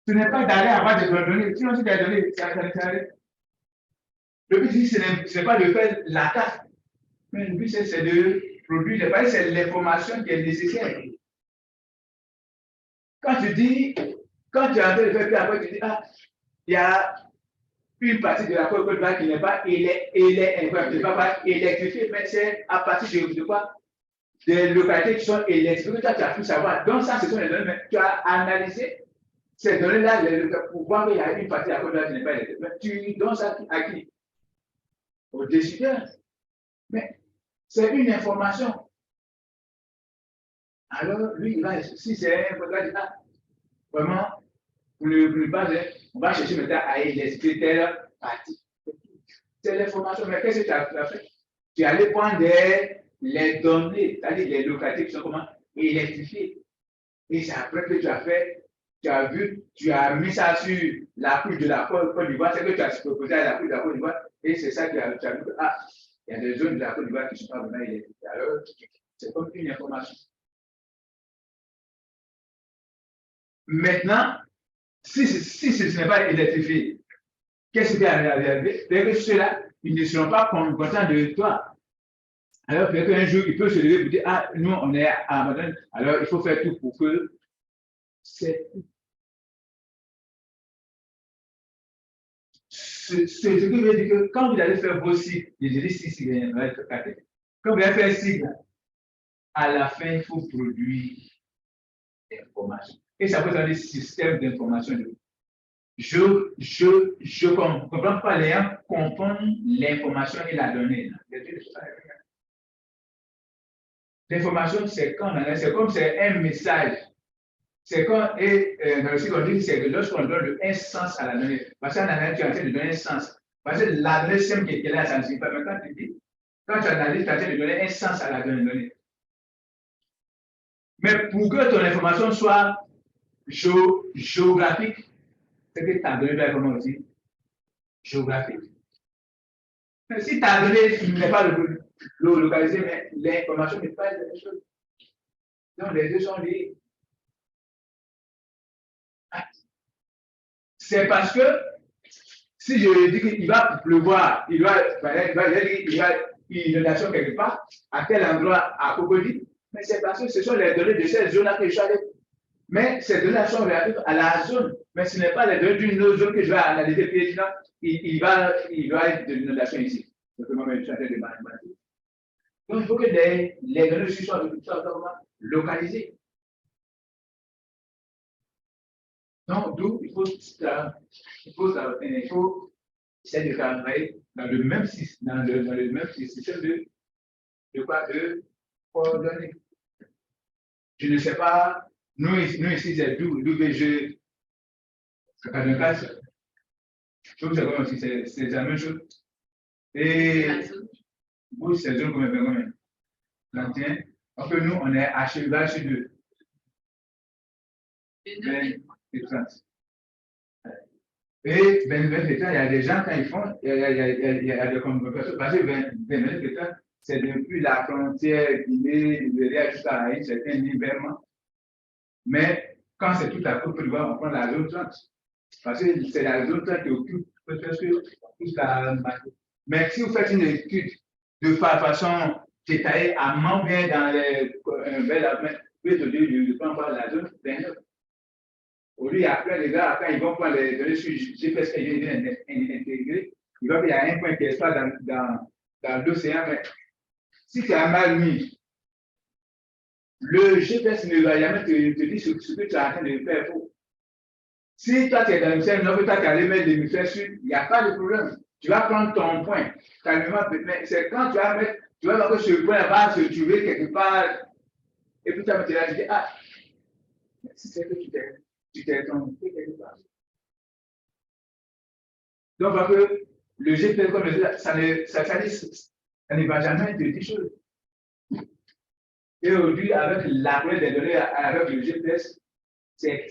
Ce n'est pas d'aller avoir des données. Sinon, si tu as des données, ça arrive. Le but ici, ce n'est pas de faire la tâche. Mais le but, c'est de produire. C'est l'information qui est nécessaire. Quand tu es en train de faire, puis après tu dis, il y a une partie de la Côte d'Ivoire qui n'est pas électrifiée, mais c'est à partir de quoi? Des localités qui sont électrifiées. Toi, tu as pu savoir. Donc, ça, ce sont les données, mais tu as analysé ces données-là pour voir qu'il y a une partie de la Côte d'Ivoire qui n'est pas électrifiée. Mais tu donnes ça à qui? Aux décideurs. Mais c'est une information. Alors, lui, si c'est un programme, vraiment, pour ne pas, on va chercher maintenant à expliquer telle partie. C'est l'information, mais qu'est-ce que tu as fait? Tu es allé prendre les données, c'est-à-dire les localités qui sont comment électrifiées. Et c'est après que tu as fait, tu as vu, tu as mis ça sur la couche de la Côte d'Ivoire, c'est que tu as proposé à la couche de la Côte d'Ivoire, et c'est ça que tu as vu que, il y a des zones de la Côte d'Ivoire qui ne sont pas vraiment électrifiées. Alors, c'est comme une information. Maintenant, si ce n'est pas électrifié, qu'est-ce qui va arriver? Peut-être que ceux-là, ils ne seront pas contents de toi. Alors, peut-être qu'un jour, il peut se lever et dire, nous, on est à Madone, alors il faut faire tout pour que c'est. Ce qui veut dire que quand vous allez faire vos cycles, je dis si, quand vous allez faire un cycle, à la fin, il faut produire l'information. Et ça peut être des systèmes d'information. Je ne comprends pas les gens confondent l'information et la donnée. L'information, c'est comme c'est un message. C'est quand, et dans le cycle, on dit c'est que lorsqu'on donne un sens à la donnée. Parce qu'en analyse, tu es en train de donner un sens. Parce que la donnée simple qui est là, ça ne signifie pas. Mais quand tu analyses, tu es en train de donner un sens à la donnée. Mais pour que ton information soit géographique, c'est que ta donnée doit être comment aussi? Géographique. Mais si ta donnée n'est pas localisée, mais l'information n'est pas la même chose. Donc les deux sont liés. C'est parce que si je dis qu'il va pleuvoir, il va y a une inondation quelque part, à tel endroit à Cocody, mais c'est parce que ce sont les données de cette zone-là que je suis allé. Mais ces données sont relatives à la zone, mais ce n'est pas les données d'une autre zone que je vais analyser. Puis il va être de l'inondation ici. Donc, moi, je suis en train de mathématiques. Donc, il faut que les données soient localisées. Donc, d'où il faut essayer de travailler dans le même système de coordonnées. Je ne sais pas, nous ici, c'est d'où je. Dans le cas, je trouve que c'est comme si c'est la même chose. Et vous, c'est zone combien? 31. Donc, nous, on est à cheval sur 2. 20 et 30. Et 20 et 30, il y a des gens, quand ils font, il y a des convocations, parce que 20 et 30, c'est depuis la frontière Guinée, Libéria jusqu'à Haïti, c'est un nivellement. Mais quand c'est toute la Côte d'Ivoire, on prend la zone 30. Parce que c'est la zone 30 qui occupe peut-être que mais si vous faites une étude de façon détaillée, amont bien dans les de prendre la zone 29. Au lieu, après, les gars, quand ils vont prendre les données sur GPS que j'ai intégré, il va y a un point qui est pas dans l'océan, mais si tu as mal mis, le GPS ne va jamais te dire ce que tu es en train de faire faux. Si toi, tu es dans l'hémisphère nord, toi, tu es allé mettre l'hémisphère sud, il n'y a pas de problème. Tu vas prendre ton point. Mais c'est quand tu vas mettre, tu vas voir que ce point va se trouver quelque part, et puis tu vas te dire, ah, si c'est que tu t'es trompé quelque part. Donc, parce que le GPS, comme je dis, ça ne va jamais te dire chose. Et aujourd'hui, avec l'appel des données, avec le GPS, c'est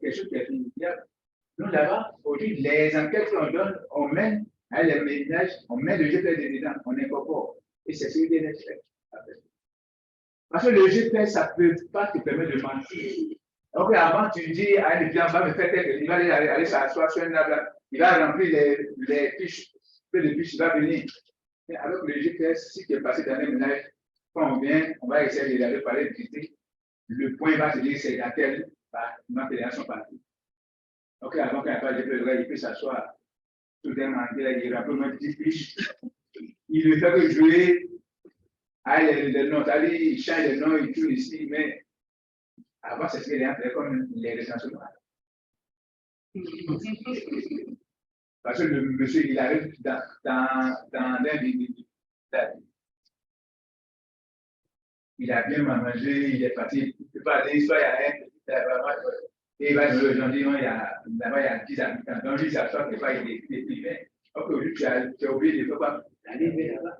quelque chose qui est inévitable. Donc là-bas, aujourd'hui, les enquêtes qu'on donne, on mène à les ménages, on met le GPS dedans, on incorpore. Et c'est ce qui est fait. Parce que le GPS, ça ne peut pas te permettre de mentir. Donc avant, tu dis à un client, va me faire tel, il va aller s'asseoir sur un arbre, il va remplir les fiches, peu de fiches, il va venir. Mais avec le GPS, si tu es passé dans un ménage, quand on vient, on va essayer d'aller parler de visiter. Le point va se dire c'est dans quelle matérialisation partie. Donc avant qu'il n'y ait pas de GPS, il peut s'asseoir tout un manqué, il remplit une petite fiche. Il ne fait que jouer à les noms, c'est-à-dire il change les noms, il tourne ici, mais avant, c'est ce qu'il y a comme les recensements. Parce que le monsieur, il arrive dans l'un des. Il a bien mangé, il est parti. Il peut pas aller, soit il y a un. Et il va dire aujourd'hui, non, là-bas, il y a 10 habitants. Donc, lui, ça sort, pas, il est privé. Donc, aujourd'hui, tu as oublié de ne pas aller là-bas.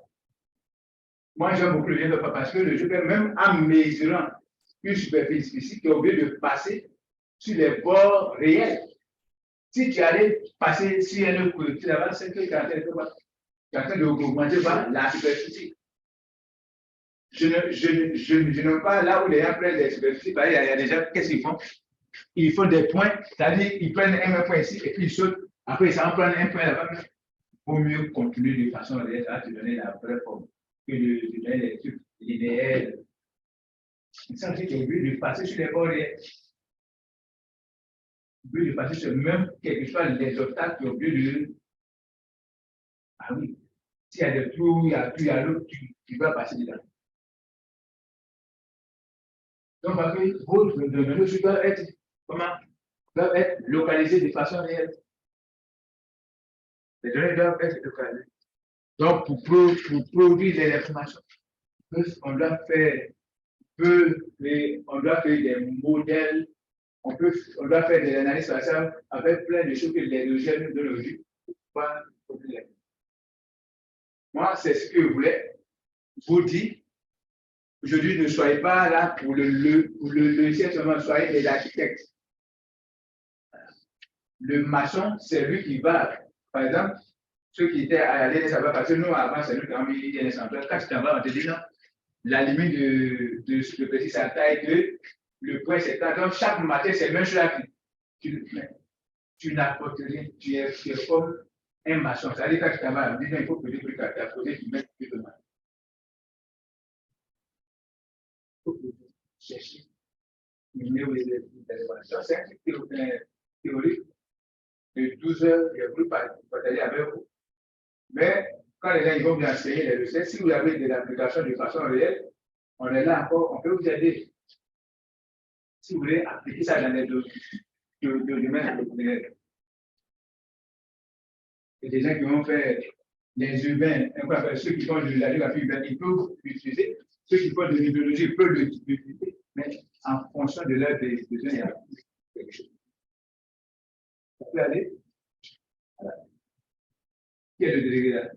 Moi, j'aime beaucoup le jeu de pas parce que le jeu, même en mesurant une superficie physique, tu es obligé de passer sur les bords réels. Si tu allais passer sur un autre côté là-bas, c'est que tu es en train d'augmenter la superficie. Je n'aime pas là où les gens prennent des superficies. Il y a des gens, qu'est-ce qu'ils font? Ils font des points, c'est-à-dire ils prennent un point ici et puis ils sautent. Après, ils s'en prennent un point là-bas. Il vaut mieux continuer de façon réelle à te donner la vraie forme que de donner les trucs linéaires. Ça veut dire que de passer sur les bords réels. Au lieu de passer sur même quelque chose, les obstacles, tu es obligé de. Ah oui, s'il y a des trous, il y a l'autre, tu vas passer dedans. Donc, parce que vos données doivent être localisées de façon réelle. Les données doivent être localisées. Donc, pour produire des informations, on doit faire des modèles, on doit faire des analyses spatiales avec plein de choses que les logiciels nous donnent aujourd'hui. Moi, c'est ce que je voulais vous dire. Aujourd'hui, ne soyez pas là pour le logiciel seulement, soyez des architectes. Le maçon, c'est lui qui va, par exemple, ceux qui étaient à l'INS, parce que nous, avant, c'est nous qui avons mis l'INS en place. Quand tu t'en vas, on te dit non, la limite de ce que petit, c'est la taille de le point, c'est ça. Donc, chaque matière, c'est même chose là. Tu n'apportes rien. Tu es comme un maçon. C'est-à-dire, quand tu t'en vas, on dit non, il faut que tu apportes, tu mets plus de mal. Il faut que tu cherches. C'est un truc théorique. De 12 heures, je voulu partager avec vous. Mais quand les gens ils vont vous enseigner les recettes, si vous avez de l'application de façon réelle, on est là encore, on peut vous aider. Si vous voulez appliquer ça dans les domaines réels. Et des gens qui vont faire les urbains, ceux qui font de la géographie urbaine, ils peuvent l'utiliser. Ceux qui font de l'idéologie, ils peuvent l'utiliser, mais en fonction de leurs besoins, il y a quelque chose. Ça peut aller. Voilà. Qui est le délégué là?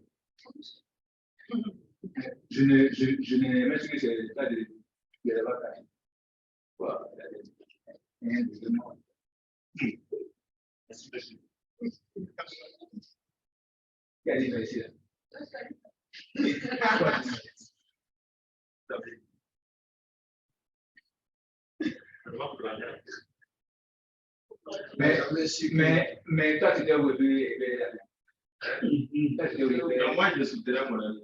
Je n'ai même ce que c'est le cas de la vacances. Voilà. Qui a dit ici là? Mais toi, tu t'es revenu. Moi, je soutiens mon ami.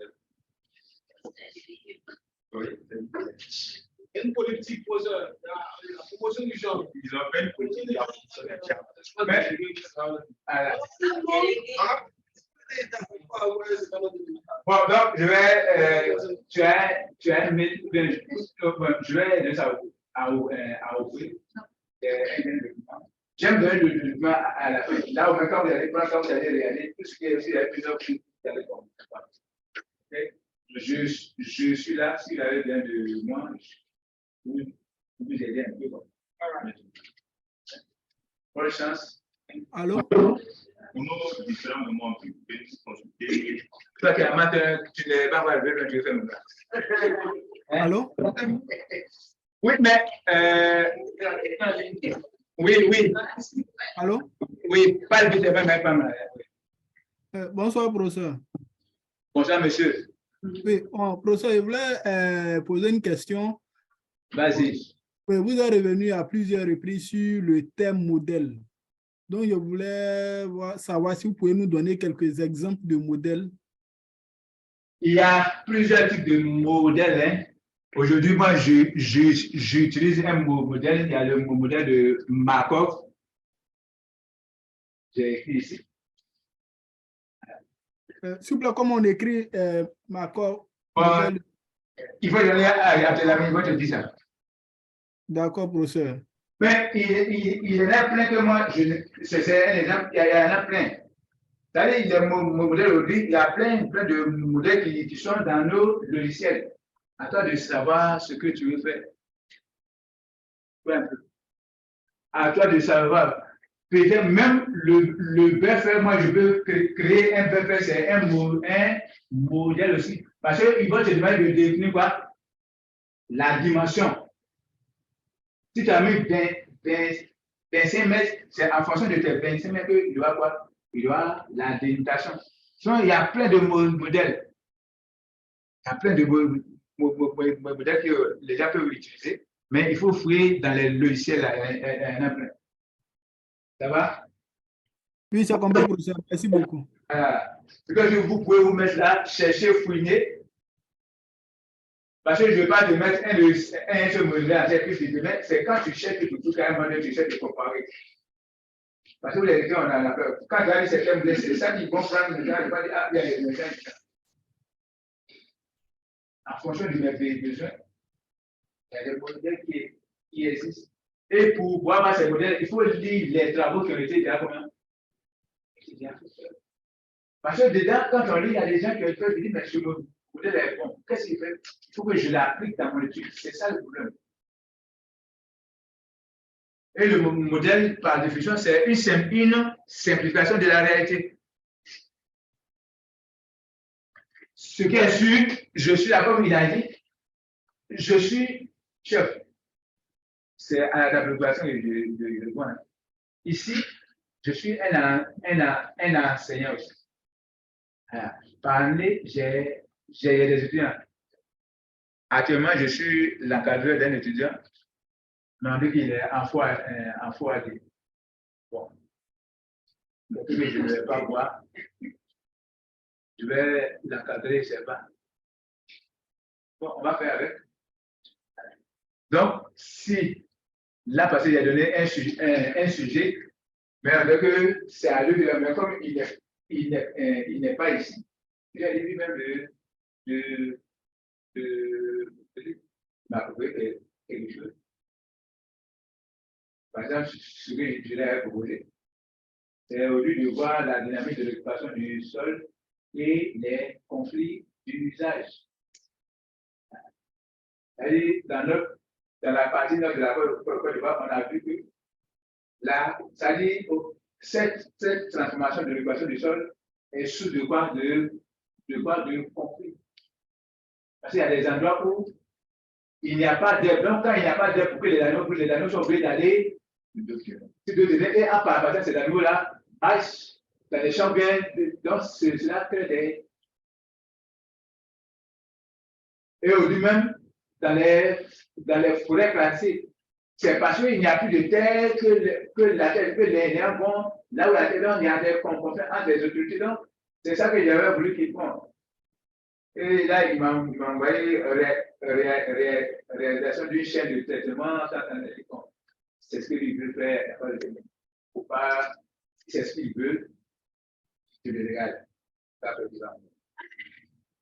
Oui. Une politique poseur, la promotion du genre. Ils ont fait une politique de la promotion des femmes. Bon, donc, je vais, tu as je vais donner ça à Oufoué. J'aime donner le document à la fin. Là, quand vous allez prendre, quand vous allez regarder, tout ce qui est aussi, il y a plusieurs choses qui allaient comme ça. Je suis là, si vous avez besoin de moi, vous aider un peu. Bonne chance. Allô? Pour nous, différents de moi, on peut consulter. Toi qui es amateur, tu n'es pas arrivé quand tu fais le gars. Allô? Oui, mais. Oui. Allô? Oui, pas le but, mais pas mal. Bonsoir, professeur. Bonsoir, monsieur. Oui, professeur, je voulais poser une question. Vas-y. Oui, vous êtes revenu à plusieurs reprises sur le thème modèle. Donc, je voulais savoir si vous pouvez nous donner quelques exemples de modèles. Il y a plusieurs types de modèles. Hein. Aujourd'hui, moi, j'utilise un modèle. Il y a le modèle de Markov. J'ai écrit ici. S'il vous plaît, comment on écrit Markov? Il faut donner à tes amis, il va te dire ça. D'accord, professeur. Mais il y en a plein que moi, c'est un exemple, il y en a plein. C'est-à-dire, les modèles aujourd'hui, il y a plein de modèles qui sont dans nos logiciels. À toi de savoir ce que tu veux faire. À toi de savoir. Peut-être même le buffer, moi je peux créer un buffer, c'est un modèle aussi. Parce qu'il va te demander de définir quoi? La dimension. Si tu as mis 25 mètres, c'est en fonction de tes 25 mètres qu'il doit quoi? Il doit la délimitation. Sinon, il y a plein de modèles. Il y a plein de modèles que les gens peuvent utiliser, mais il faut fouiller dans les logiciels. Ça va? Oui, c'est compris, professeur. Merci beaucoup. Vous pouvez vous mettre là, chercher, fouiner. Parce que je ne veux pas te mettre un seul modèle à cette piste de mettre, c'est quand tu cherches tout un modèle, tu cherches de comparer. Parce que vous les gens, on a la peur. Quand tu as dit certains modèles, c'est ça qu'ils vont prendre les gens, ils vont dire, ah, il y a les gens. En fonction de mes besoins, il y a des modèles qui existent. Et pour voir ces modèles, il faut lire les travaux qui ont été déjà comment. Parce que dedans, quand on lit, il y a des gens qui ont fait, ils disent, mais ce modèle est bon. Qu'est-ce qu'il fait? Il faut que je l'applique dans mon étude. C'est ça le problème. Et le modèle, par définition, c'est une simplification de la réalité. Ce qui est sûr, je suis là, comme il a dit, je suis chef. C'est à la calculation de point. Ici, je suis un enseignant aussi. Par année, j'ai des étudiants. Actuellement, je suis l'encadreur d'un étudiant, mais on dit qu'il est en foi D. Bon. Donc, je ne vais pas voir. Je vais l'encadrer, je ne sais pas. Bon, on va faire avec. Donc, si là, parce qu'il a donné un sujet, mais avec eux, c'est à lui, mais comme il n'est pas ici, il a dit lui-même de m'approprier quelque chose. Par exemple, ce que je l'ai proposé, c'est au lieu de voir la dynamique de l'occupation du sol et les conflits d'usage. C'est-à-dire, dans la partie nord de la Côte d'Ivoire, on a vu que cette transformation de l'occupation du sol est sous de quoi de conflit. Parce qu'il y a des endroits où il n'y a pas d'air. Donc, quand il n'y a pas d'air pour que les animaux sont obligés d'aller et à partir de ces animaux-là, dans les champs bien, donc cela crée des. Et aujourd'hui même, dans les forêts classées, c'est parce qu'il n'y a plus de terre que les nerfs vont, là où la terre, il y a des confrontations entre les autorités. Donc, c'est ça que j'avais voulu qu'ils font. Et là, il m'a envoyé réalisation d'une chaîne de traitement. C'est ce qu'il veut faire. Il ne faut pas, c'est ce qu'il veut, je le regarde.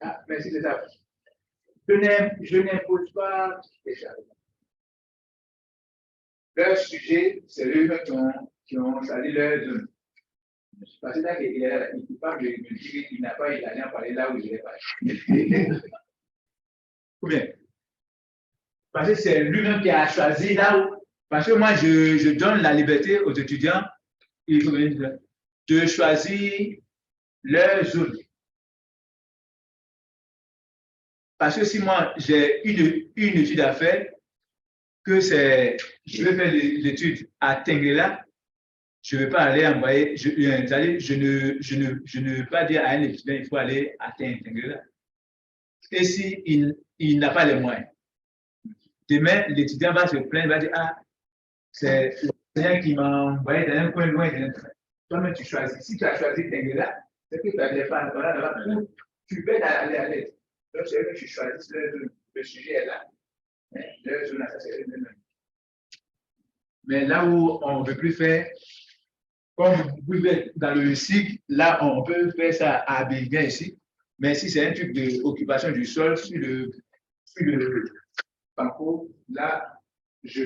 Ah, merci de ça. Je n'impose pas les choses. Leur sujet, c'est eux qui ont sali leur zone. Parce que là, il ne peut pas me dire qu'il n'a pas italien à parler là où je l'ai parlé. Ou bien, parce que c'est lui-même qui a choisi là où. Parce que moi, je donne la liberté aux étudiants, il faut de choisir leur zone. Parce que si moi, j'ai une étude à faire, que c'est, je vais faire l'étude à Tengrela, je ne vais pas aller envoyer, je ne veux pas dire à un étudiant, il faut aller à Tengrela. Et s'il n'a pas les moyens, demain, l'étudiant va se plaindre, va dire, ah, c'est l'enseignant qui m'a envoyé dans un coin loin. Toi-même, tu choisis. Si tu as choisi Tengrela, c'est que tu n'as pas, tu peux aller à l'aide. Donc, c'est que tu choisis le sujet est là. Mais là où on ne veut plus faire, comme vous pouvez dans le cycle, là, on peut faire ça à Béguin ici. Mais si c'est un truc d'occupation du sol sur le parcours, là, je